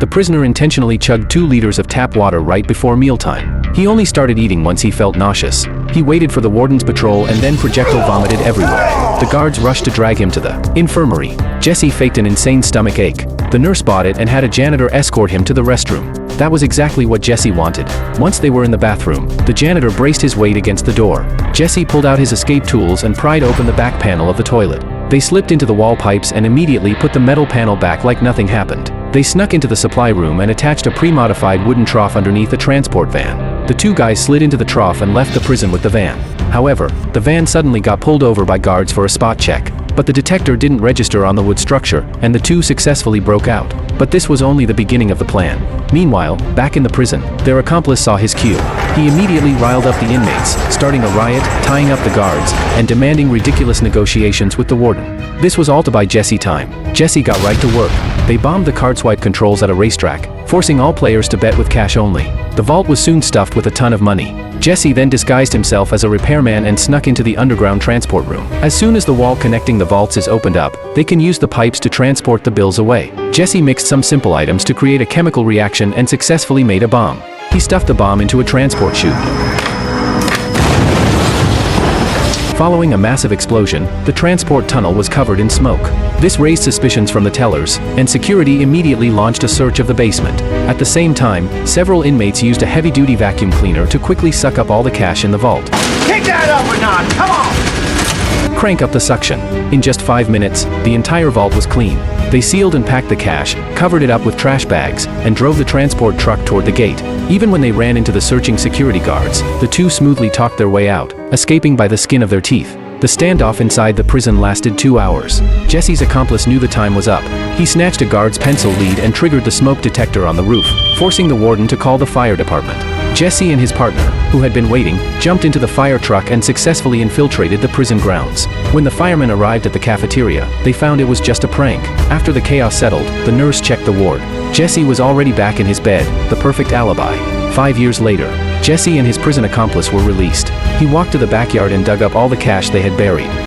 The prisoner intentionally chugged 2 liters of tap water right before mealtime. He only started eating once he felt nauseous. He waited for the warden's patrol and then projectile vomited everywhere. The guards rushed to drag him to the infirmary. Jesse faked an insane stomach ache. The nurse bought it and had a janitor escort him to the restroom. That was exactly what Jesse wanted. Once they were in the bathroom, the janitor braced his weight against the door. Jesse pulled out his escape tools and pried open the back panel of the toilet. They slipped into the wall pipes and immediately put the metal panel back like nothing happened. They snuck into the supply room and attached a pre-modified wooden trough underneath a transport van. The 2 guys slid into the trough and left the prison with the van. However, the van suddenly got pulled over by guards for a spot check. But the detector didn't register on the wood structure, and the 2 successfully broke out. But this was only the beginning of the plan. Meanwhile, back in the prison, their accomplice saw his cue. He immediately riled up the inmates, starting a riot, tying up the guards, and demanding ridiculous negotiations with the warden. This was all to buy Jesse time. Jesse got right to work. They bombed the card swipe controls at a racetrack, forcing all players to bet with cash only. The vault was soon stuffed with a ton of money. Jesse then disguised himself as a repairman and snuck into the underground transport room. As soon as the wall connecting the vaults is opened up, they can use the pipes to transport the bills away. Jesse mixed some simple items to create a chemical reaction and successfully made a bomb. He stuffed the bomb into a transport chute. Following a massive explosion, the transport tunnel was covered in smoke. This raised suspicions from the tellers, and security immediately launched a search of the basement. At the same time, several inmates used a heavy-duty vacuum cleaner to quickly suck up all the cash in the vault. Kick that up a notch, come on! Crank up the suction. In just 5 minutes, the entire vault was clean. They sealed and packed the cash, covered it up with trash bags, and drove the transport truck toward the gate. Even when they ran into the searching security guards, the 2 smoothly talked their way out, escaping by the skin of their teeth. The standoff inside the prison lasted 2 hours. Jesse's accomplice knew the time was up. He snatched a guard's pencil lead and triggered the smoke detector on the roof, forcing the warden to call the fire department. Jesse and his partner, who had been waiting, jumped into the fire truck and successfully infiltrated the prison grounds. When the firemen arrived at the cafeteria, they found it was just a prank. After the chaos settled, the nurse checked the ward. Jesse was already back in his bed, the perfect alibi. 5 years later, Jesse and his prison accomplice were released. He walked to the backyard and dug up all the cash they had buried.